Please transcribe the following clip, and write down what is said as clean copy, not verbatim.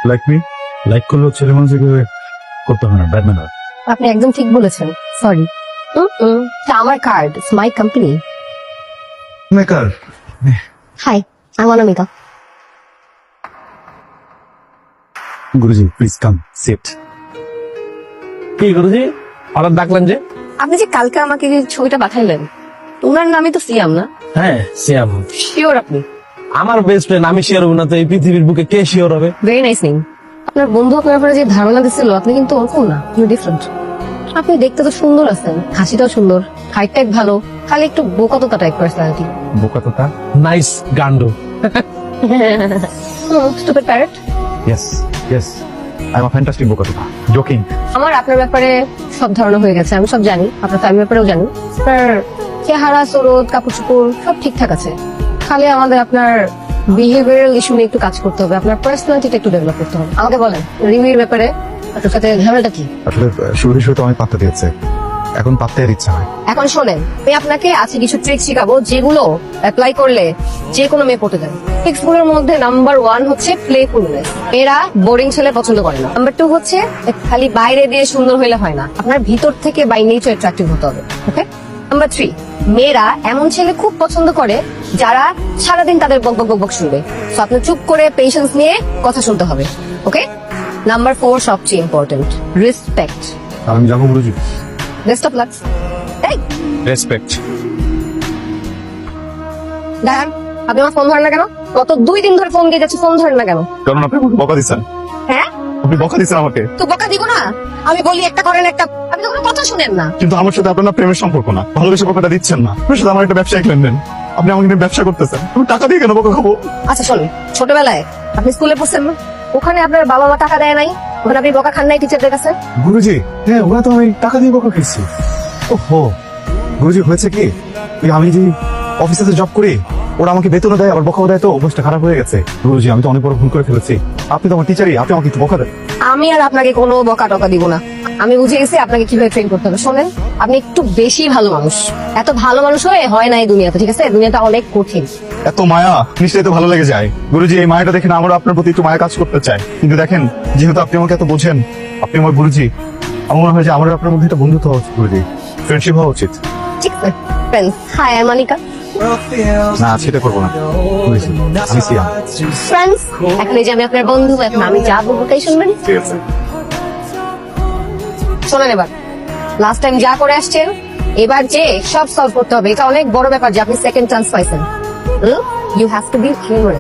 Like me like করলেও ছেলে মানুষকে করতে হয় না, ব্যাড ম্যানার। আপনি একদম ঠিক বলেছেন, সরি। আমার card, it's my company. Maker hi, I Anamika. Guruji please come sit. কি গুরুজি হঠাৎ ডাকলেন যে? আপনি যে কালকে আমাকে যে ছবিটা পাঠাইলেন, ওনার নামই তো সিয়াম না? হ্যাঁ সিয়াম, শিওর আপনি? আমার বেস্ট ফ্রেন্ড, আমি শিওর হব না তো এই পৃথিবীর বুকে কে শিওর হবে? Very nice name. আপনার বন্ধু আপনার ব্যাপারে যে ধারণা দিচ্ছিল, আপনি কিন্তু ওরকম না, আপনি ডিফারেন্ট। আপনি দেখতে তো সুন্দর আছেন, হাসিটাও সুন্দর, হাইট টাইট ভালো, খালি একটু বোকাতোকা টাইপ পার্সোনালিটি। বোকা তো তা। নাইস গান্ডু। Stupid parrot. Yes yes, I am a fantastic বোকা তো জোকিং। আমার আপনার ব্যাপারে সব ধারণা হয়ে গেছে, আমি সব জানি, আপনার ফ্যামিলির ব্যাপারেও জানি। আপনার চেহারা, চরত, কাপড় চোপড় সব ঠিকঠাক আছে, খালি আমাদের আপনার বিহেভিয়ারাল ইস্যু নিয়ে একটু কাজ করতে হবে, আপনার পার্সোনালিটিটা একটু ডেভেলপ করতে হবে। আমাকে বলেন রিমির ব্যাপারে আপনার সাথে ঝামেলাটা কি? আসলে শুরু তো আমি পাত্তা দিয়েছে, এখন পাত্তা এর ইচ্ছা হয়। এখন শোনেন, আমি আপনাকে আজকে কিছু ট্রিক শিখাবো যেগুলো অ্যাপ্লাই করলে যে কোনো মেয়ে পড়তে দেয়। ট্রিক্স গুলোর মধ্যে নাম্বার 1 হচ্ছে প্লেফুলনেস। এরা বোরিং ছেলে পছন্দ করে না। নাম্বার 2 হচ্ছে খালি বাইরে দিয়ে সুন্দর হইলে হয় না, আপনার ভিতর থেকে বাই নেচার অ্যাট্রাক্টিভ হতে হবে। ওকে। নাম্বার 3, মেয়েরা এমন ছেলে খুব পছন্দ করে যারা সারাদিন তাদের বক বক বক বক শুনবে। সো আপনি চুপ করে পেশেন্স নিয়ে কথা শুনতে হবে। ওকে। নাম্বার 4 সবচেয়ে ইম্পর্টেন্ট, রেসপেক্ট। আমি যাবো গুরুজি। Best of luck. এই রেসপেক্ট। দেখেন, আপনি আমার ফোন ধরেন না কেন? গত 2 দিন ধরে ফোন দিয়ে যাচ্ছে, ফোন ধরেন না কেন? কারণ আপনি আমাকে বকা দিচ্ছেন। হ্যাঁ, আপনি বকা দিচ্ছেন আমাকে। তো বকা দিব না? আমি বলি একটা করেন একটা, আপনি তো কোনো কথা শুনেন না। কিন্তু আমার সাথে আপনার প্রেমের সম্পর্ক না, ভালোবেসে বকাটা দিচ্ছেন না। আপনার সাথে আমার একটা ব্যবসায়িক লেনদেন, আপনি আমাকে নিয়ে ব্যবসা করতেছেন, আমি টাকা দিয়ে কেন বকা খাবো? আচ্ছা শোন, ছোটবেলায় আপনি স্কুলে পড়ছেন না, ওখানে আপনার বাবা মা টাকা দেয় নাই, ওখানে আপনি বকা খান নাই টিচারদের কাছে? গুরুজি হ্যাঁ, ওরা তো আমি টাকা দিয়ে বকা খেয়েছি। ওহো গুরুজি, হয়েছে কি, ওই আমি যে অফিসে জব করি, ওরা আমাকে বেতনও দেয় আবার বকাও দেয়, তো অভ্যাসটা খারাপ হয়ে গেছে। গুরুজি আমি তো অনেক বড় ভুল করে ফেলেছি, আপনি তো আমার টিচারই, আপনি আমাকে একটু বকা দেন। আমি আর আপনাকে কোনো বকা টকা দিব না, আমি বুঝে গেছি আপনাকে কিভাবে ট্রেন করতে হবে। শোনেন, আপনি একটু বেশি ভালো মানুষ, এত ভালো মানুষ হয়ে হয় না এই দুনিয়াতে, ঠিক আছে? দুনিয়াটা অনেক কঠিন। এত মায়া নিশ্চয়ই তো ভালো লেগে যায়। গুরুজি এই মায়াটা দেখেন, আমারও আপনার প্রতি একটু মায়া কাজ করতে চায়। কিন্তু দেখেন, যেহেতু আপনি আমাকে এত বোঝেন, আপনি আমার গুরুজি, আমার মনে হয় যে আমার আপনার মধ্যে একটা বন্ধুত্ব হওয়া উচিত গুরুজি, ফ্রেন্ডশিপ হওয়া উচিত। ঠিক আছে ফ্রেন্ডস। High, I Manika. না সেটা করবো না গুরুজি, আমি সিয়াম। ফ্রেন্ডস, এখন এই যে আমি আপনার বন্ধু, এখন আমি যা বলবো তাই শুনবেন। ঠিক আছে। শোনেন, এবার লাস্ট টাইম যা করে আসছেন, এবার যে সব সলভ করতে হবে। এটা অনেক বড় ব্যাপার যে আপনি সেকেন্ড চান্স পাইছেন। You have to be humour.